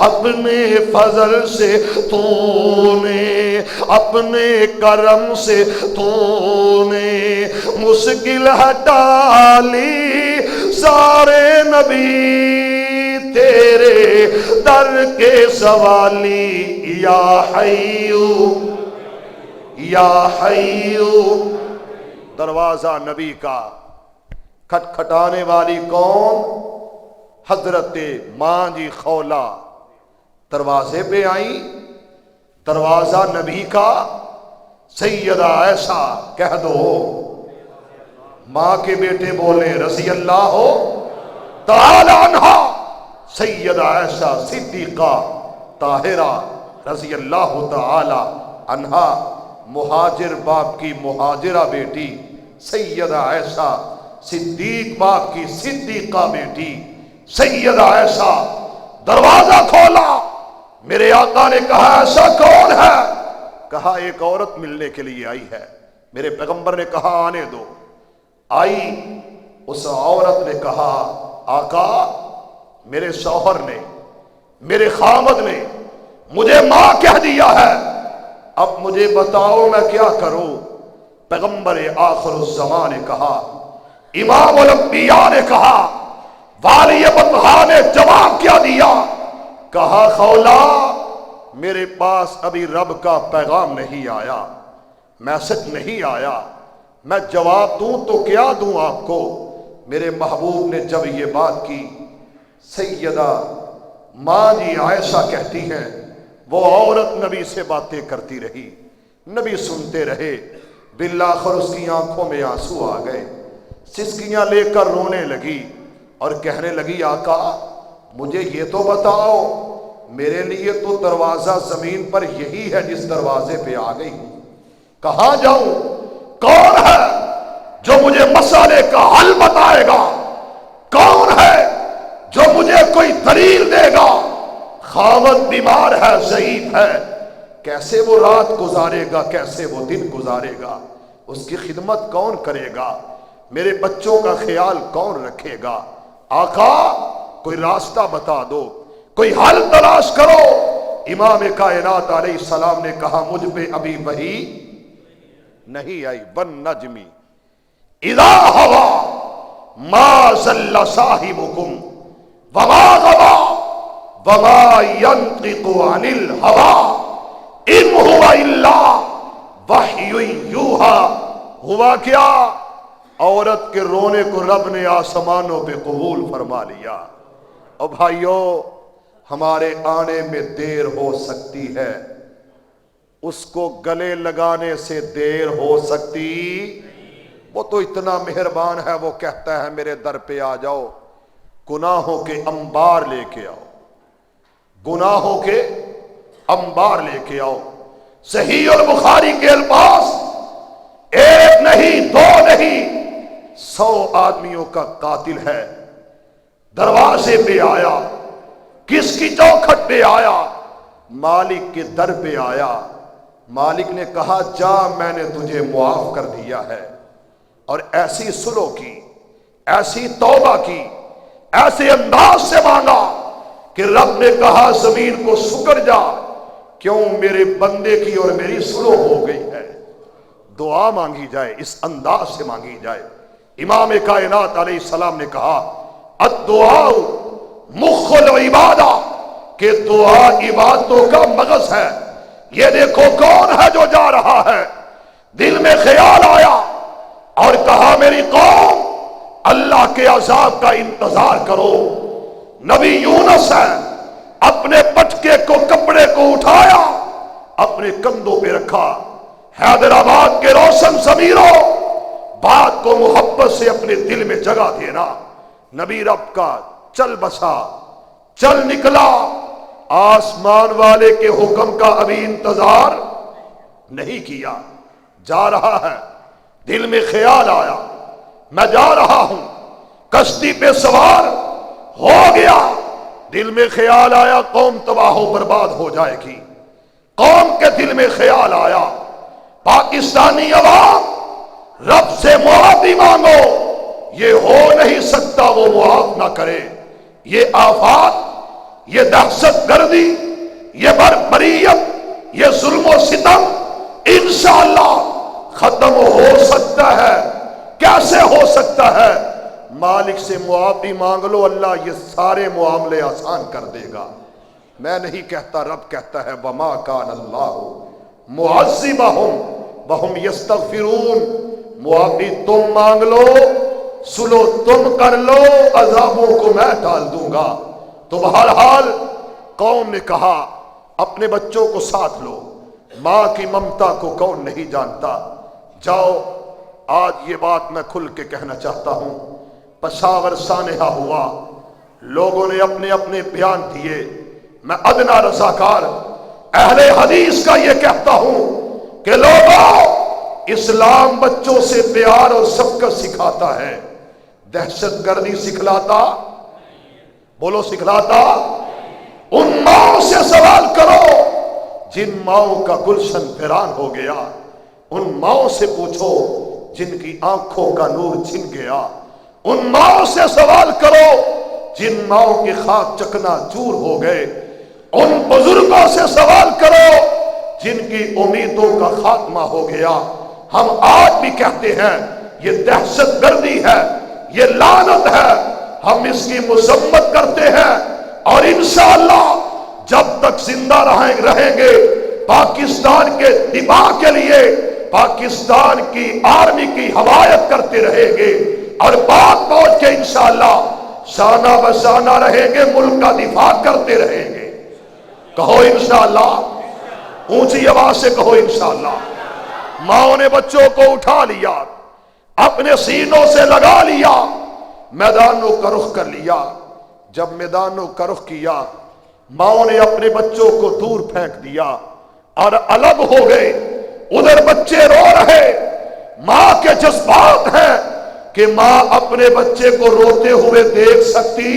اپنے فضل سے تو نے، اپنے کرم سے تو نے مشکل ہٹا لی، سارے نبی تیرے در کے سوالی، یا حیو یا حیو۔ دروازہ نبی کا کھٹکھٹانے والی کون؟ حضرت ماں جی خولا دروازے پہ آئیں، دروازہ نبی کا، سیدہ عائشہ کہہ دو، ماں کے بیٹے بولے رضی اللہ تعالی عنہا، سیدہ عائشہ صدیقہ طاہرہ رضی اللہ تعالی عنہا، مہاجر باپ کی مہاجرہ بیٹی سیدہ عائشہ، صدیق باپ کی صدیقہ بیٹی سیدہ عائشہ، دروازہ کھولا، میرے آقا نے کہا ایسا کون ہے؟ کہا ایک عورت ملنے کے لیے آئی ہے۔ میرے پیغمبر نے کہا آنے دو۔ آئی، اس عورت نے کہا آقا میرے شوہر نے، میرے خامد نے مجھے ماں کہہ دیا ہے، اب مجھے بتاؤ میں کیا کروں؟ پیغمبر آخر الزمان نے کہا، امام الانبیاء نے کہا، والی بطحا نے جواب کیا دیا؟ کہا خولا میرے پاس ابھی رب کا پیغام نہیں آیا، میسج نہیں آیا، میں جواب دوں تو کیا دوں آپ کو؟ میرے محبوب نے جب یہ بات کی، سیدہ ماں جی عائشہ کہتی ہیں وہ عورت نبی سے باتیں کرتی رہی، نبی سنتے رہے، بالآخر اس کی آنکھوں میں آنسو آ گئے، سسکیاں لے کر رونے لگی اور کہنے لگی آقا مجھے یہ تو بتاؤ، میرے لیے تو دروازہ زمین پر یہی ہے جس دروازے پہ آ گئی ہوں، کہاں جاؤں؟ کون ہے جو مجھے مسئلے کا حل بتائے گا؟ کون ہے جو مجھے کوئی دلیل دے گا؟ خاوند بیمار ہے، ضعیف ہے، کیسے وہ رات گزارے گا، کیسے وہ دن گزارے گا؟ اس کی خدمت کون کرے گا؟ میرے بچوں کا خیال کون رکھے گا؟ آقا کوئی راستہ بتا دو، کوئی حل تلاش کرو۔ امام کائنات علیہ السلام نے کہا مجھ پہ ابھی وحی نہیں آئی، والنجم اذا ہوا ما ضل صاحبکم وما غوا وما ينطق عن الهوى ان هو الا وحی یوحی۔ ہوا کیا؟ عورت کے رونے کو رب نے آسمانوں پہ قبول فرما لیا۔ اور بھائیو ہمارے آنے میں دیر ہو سکتی ہے، اس کو گلے لگانے سے دیر ہو سکتی، وہ تو اتنا مہربان ہے، وہ کہتا ہے میرے در پہ آ جاؤ، گناہوں کے انبار لے کے آؤ، گناہوں کے انبار لے کے آؤ۔ صحیح اور بخاری کے الفاظ، ایک نہیں دو نہیں 100 آدمیوں کا قاتل ہے، دروازے پہ آیا، کس کی چوکھٹ پہ آیا؟ مالک کے در پہ آیا، مالک نے کہا جا میں نے تجھے معاف کر دیا ہے، اور ایسی سلو کی، ایسی توبہ کی، ایسے انداز سے مانگا کہ رب نے کہا زمین کو سکڑ جا، کیوں میرے بندے کی اور میری سلو ہو گئی ہے۔ دعا مانگی جائے، اس انداز سے مانگی جائے۔ امام کائنات علیہ السلام نے کہا الدعاء مخ العبادہ، کہ دعا عبادتوں کا مغز ہے۔ یہ دیکھو کون ہے جو جا رہا ہے، دل میں خیال آیا اور کہا میری قوم اللہ کے عذاب کا انتظار کرو۔ نبی یونس ہے، اپنے پٹکے کو، کپڑے کو اٹھایا، اپنے کندھوں پہ رکھا، حیدرآباد کے روشن ضمیروں، بات کو محبت سے اپنے دل میں جگہ دینا۔ نبی رب کا چل بسا، چل نکلا، آسمان والے کے حکم کا ابھی انتظار نہیں کیا، جا رہا ہے، دل میں خیال آیا میں جا رہا ہوں، کشتی پہ سوار ہو گیا، دل میں خیال آیا قوم تباہ و برباد ہو جائے گی، قوم کے دل میں خیال آیا پاکستانی عوام رب سے معافی مانگو، یہ ہو نہیں سکتا وہ معاف نہ کرے، یہ آفات یہ دہشت گردی، یہ بربریت، یہ ظلم و ستم انشاءاللہ ختم ہو سکتا ہے۔ کیسے ہو سکتا ہے؟ مالک سے معافی مانگ لو، اللہ یہ سارے معاملے آسان کر دے گا۔ میں نہیں کہتا، رب کہتا ہے وما کان اللہ معذبہم وہم یستغفرون۔ معافی تم مانگ لو، سلو تم کر لو، عذابوں کو میں ٹال دوں گا۔ تو بہرحال قوم نے کہا اپنے بچوں کو ساتھ لو، ماں کی ممتا کو کون نہیں جانتا۔ جاؤ، آج یہ بات میں کھل کے کہنا چاہتا ہوں۔ پشاور سانحہ ہوا، لوگوں نے اپنے اپنے بیان دیے۔ میں ادنا رضاکار اہل حدیث کا یہ کہتا ہوں کہ لوگوں، اسلام بچوں سے پیار اور شفقت سکھاتا ہے، دہشت گردی سکھلاتا؟ بولو سکھلاتا؟ ان ماؤں سے سوال کرو جن ماؤں کا گلشن ویران ہو گیا، ان ماؤں سے پوچھو جن کی آنکھوں کا نور چھن گیا، ان ماؤں سے سوال کرو جن ماؤں کے خاک چکنا چور ہو گئے، ان بزرگوں سے سوال کرو جن کی امیدوں کا خاتمہ ہو گیا۔ ہم آج بھی کہتے ہیں یہ دہشت گردی ہے، یہ لعنت ہے، ہم اس کی مذمت کرتے ہیں، اور انشاءاللہ جب تک زندہ رہیں گے پاکستان کے دفاع کے لیے پاکستان کی آرمی کی حمایت کرتے رہیں گے، اور بات پہنچ کے انشاءاللہ شانہ بشانہ رہیں گے، ملک کا دفاع کرتے رہیں گے۔ کہو انشاءاللہ، اونچی آواز سے کہو انشاءاللہ۔ ماؤں نے بچوں کو اٹھا لیا، اپنے سینوں سے لگا لیا، میدانوں کا رخ کر لیا۔ جب میدانوں کا رخ کیا، ماؤں نے اپنے بچوں کو دور پھینک دیا اور الگ ہو گئے۔ ادھر بچے رو رہے، ماں کے جذبات ہیں کہ ماں اپنے بچے کو روتے ہوئے دیکھ سکتی،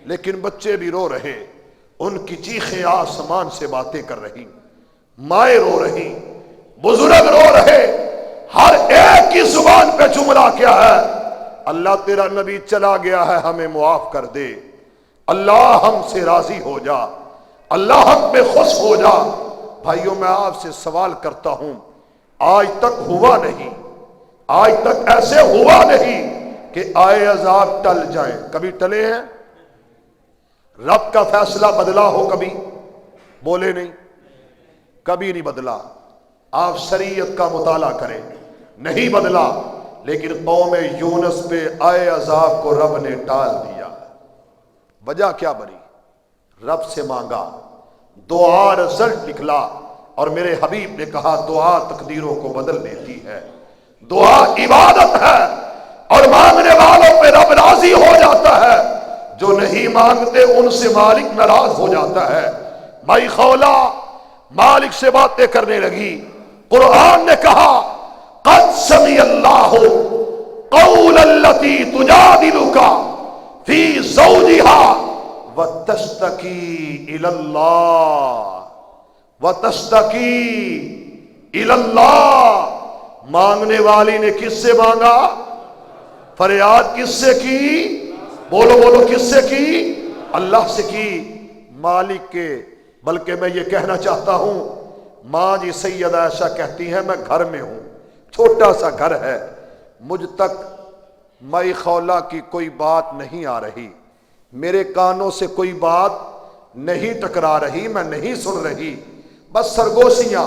لیکن بچے بھی رو رہے، ان کی چیخیں آسمان سے باتیں کر رہی، مائیں رو رہی، بزرگ رو رہے۔ ہر ایک کی زبان پہ جملہ کیا ہے؟ اللہ تیرا نبی چلا گیا ہے، ہمیں معاف کر دے، اللہ ہم سے راضی ہو جا، اللہ ہم پہ خوش ہو جا۔ بھائیوں، میں آپ سے سوال کرتا ہوں، آج تک ہوا نہیں، آج تک ایسے ہوا نہیں کہ آئے عذاب ٹل جائیں؟ کبھی ٹلے ہیں؟ رب کا فیصلہ بدلا ہو کبھی؟ بولے نہیں، کبھی نہیں بدلا۔ آپ شریعت کا مطالعہ کریں، نہیں بدلا۔ لیکن قوم یونس پہ آئے عذاب کو رب نے ٹال دیا۔ وجہ کیا بنی؟ رب سے مانگا، دعا رزلٹ نکلا، اور میرے حبیب نے کہا دعا تقدیروں کو بدل دیتی ہے، دعا عبادت ہے، اور مانگنے والوں پہ رب راضی ہو جاتا ہے، جو نہیں مانگتے ان سے مالک ناراض ہو جاتا ہے۔ مائی خولا مالک سے باتیں کرنے لگی، قرآن نے کہا قد سمع اللہ قول التی تجادلک فی زوجها وتشتکی الی اللہ، وتشتکی الی اللہ۔ مانگنے والی نے کس سے مانگا؟ فریاد کس سے کی؟ بولو بولو، کس سے کی؟ اللہ سے کی، مالک کے۔ بلکہ میں یہ کہنا چاہتا ہوں، ماں جی سیدہ عائشہ کہتی ہیں میں گھر میں ہوں، چھوٹا سا گھر ہے، مجھ تک مائی خولا کی کوئی بات نہیں آ رہی، میرے کانوں سے کوئی بات نہیں ٹکرا رہی، میں نہیں سن رہی، بس سرگوشیاں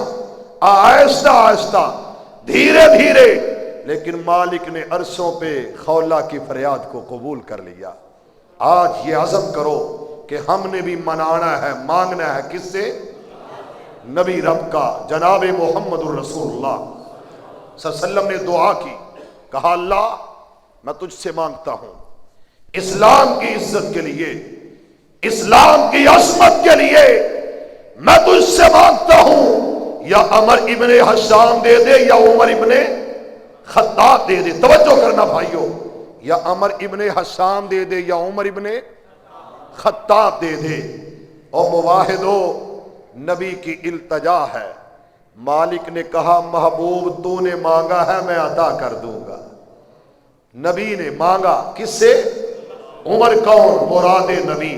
آہستہ آہستہ دھیرے دھیرے۔ لیکن مالک نے عرشوں پہ خولا کی فریاد کو قبول کر لیا۔ آج یہ عزم کرو کہ ہم نے بھی منانا ہے، مانگنا ہے، کس سے؟ نبی رب کا، جناب محمد الرسول اللہ صلی اللہ علیہ وسلم نے دعا کی، کہا اللہ میں تجھ سے مانگتا ہوں اسلام کی عزت کے لیے، اسلام کی عظمت کے لیے، میں تجھ سے مانگتا ہوں یا عمر ابن حشام دے دے یا عمر ابن خطاب دے دے۔ توجہ کرنا بھائیو، یا عمر ابن حشام دے دے یا عمر ابن خطاب دے دے۔ اور مواحدو، نبی کی التجا ہے، مالک نے کہا محبوب تو نے مانگا ہے میں عطا کر دوں گا۔ نبی نے مانگا، کس سے؟ عمر کون؟ مراد نبی۔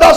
10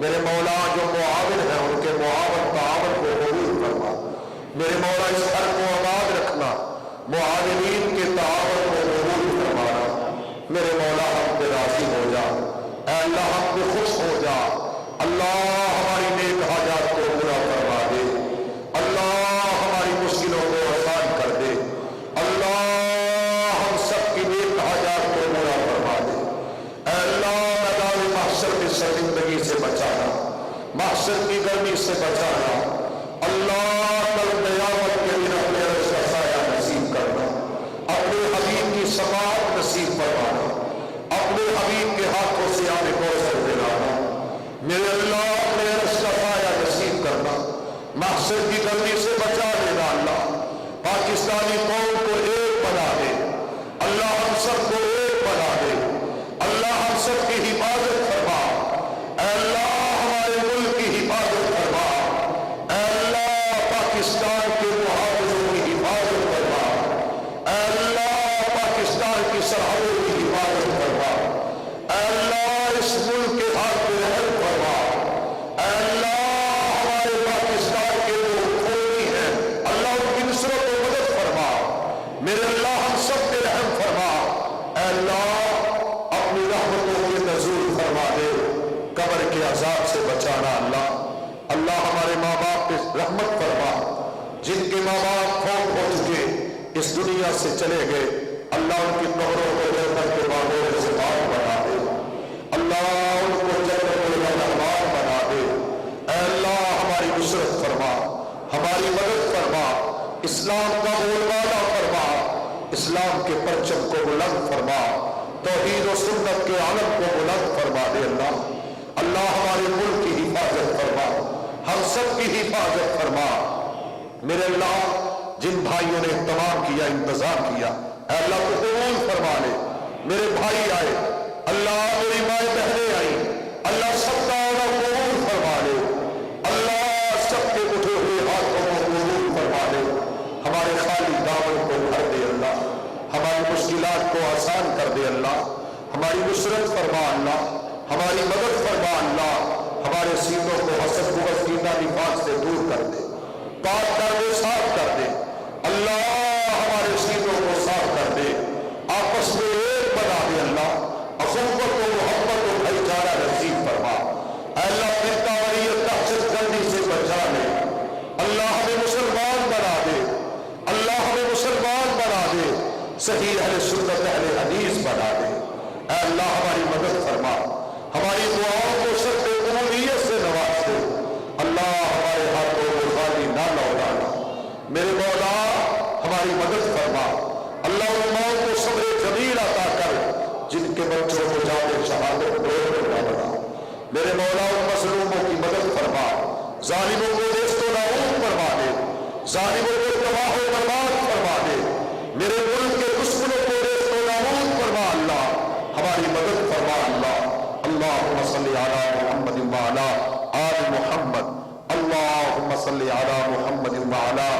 میرے مولا جو معاون ہیں ان کے معاون تعاون کو قبول فرما، میرے مولا اس گھر کو آباد رکھنا، معاونین کے تعاون کو قبول فرمانا، میرے مولا ہم پہ راضی ہو جا، اے اللہ ہم پہ خوش ہو جا، اللہ ہماری نیک حاجات کو پورا فرما دے، اللہ ہماری مشکلوں کو آسان کر دے، اللہ ہم سب کی نیک حاجات کو پورا فرما دے، اے اللہ میدان محشر میں شرمندگی سے بچانا، محشر کی گرمی سے بچانا، اللہ کل قیامت کے دن اپنے عرش کا سایہ نصیب کرنا، اپنے حبیب کی شفاعت نصیب فرمانا، اپنے حبیب کے ہاتھوں سے آب کوثر دلانا، میرے اللہ اپنے عرش کا سایہ نصیب کرنا، محشر کی گرمی سے بچا لینا، اللہ پاکستانی قوم کو ایک بنا دے، اللہ ہم سب کو ایک بنا دے، اللہ ہم سب کی حفاظت فرما، اے اللہ ہمارے ملک کی حفاظت فرما، اے اللہ پاکستان کے محافظوں کی حفاظت فرما، اے اللہ پاکستان کی سرحدوں کی حفاظت فرما، اے اللہ اس ملک کے ہاتھ میں رحم فرما، اے اللہ ہمارے پاکستان کے جو قومی ہیں اللہ ان کی نصرت و مدد فرما، میرے اللہ ہم سب پہ رحم فرما، اے اللہ اپنی رحمتوں کے نزول فرما دے، قبر کے عذاب سے بچانا، اللہ ہمارے ماں باپ پہ رحمت فرما، جن کے ماں باپ فوت ہو چکے اس دنیا سے چلے گئے، اللہ ان کی قبروں کو جنت کے باغوں سے پاک بنا دے، اللہ ان کو جنت کے مہمان بنا دے، اے اللہ ہماری نصرت فرما، ہماری مدد فرما، اسلام کا بول بالا فرما، اسلام کے پرچم کو بلند فرما، توحید و سنت کے علم کو بلند فرما دے، اللہ ہمارے ملک کی حفاظت فرما، ہم سب کی حفاظت فرما، میرے اللہ جن بھائیوں نے اہتمام کیا انتظام کیا اے اللہ کو قبول فرما لے، میرے بھائی آئے اللہ، میری مائیں بہنیں آئی اللہ، سب کا آنا قبول فرما لے، اللہ سب کے اٹھے ہوئے ہاتھوں کو قبول فرما لے، ہمارے خالی دامن کو بھر دے اللہ، ہماری مشکلات کو آسان کر دے اللہ، ہماری نصرت فرما اللہ، ہماری مدد فرما اللہ، ہمارے سینوں کو حسد بغض کینہ نفاق سے دور کر دے، پاک کر دے، صاف کر دے اللہ، ہمارے سینوں کو صاف کر دے، آپس میں ایک بنا دے اللہ، اخوت و محبت و بھائی چارہ نصیب فرما، اے اللہ فرقہ واریت دہشت گردی سے بچا لے، اللہ ہمیں مسلمان بنا دے، اللہ ہمیں مسلمان بنا دے، صحیح اہل سنت اہل حدیث بنا دے، اے اللہ ہماری مدد فرما، ہماری دعاؤں کو سب قبولیت سے نواز دے، اللہ ہمارے ہاتھوں کو خالی نہ لوٹانا، میرے مولا ہماری مدد فرما، اللہ ان ماؤں کو صبر جمیل عطا کر جن کے بچوں کو جان شہادت بنا، میرے مولا ان مظلوموں کی مدد فرما، ظالموں کو نیست و نابود فرما دے، ظالموں کو تباہ و برباد فرما دے، میرے ملک کے دشمنوں کو نیست و نابود فرما اللہ، ہماری مدد فرما اللہ، اللہم صلی علی محمد وعلی آل محمد، اللہم صلی علی محمد وعلی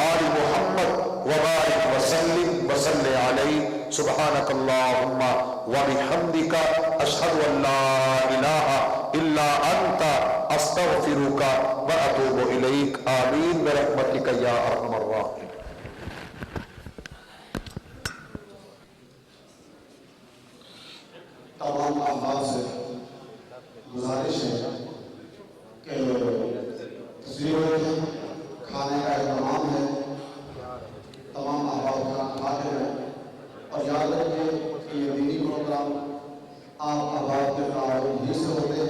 آل محمد وبارک وسلم وصلی علیہ، سبحانک اللہم وبحمدک، اشہد ان لا الہ الا انت، استغفرک واتوب الیک، آمین برحمتک یا ارحم الراحمین۔ تمام احباب سے گزارش ہے کہ تصویر کھانے کا اہتمام ہے، تمام احباب کھانا کھاتے ہیں، اور یاد رکھیں کہ یہ دینی پروگرام آپ احباب کے تعاون ہی سے ہوتے ہیں۔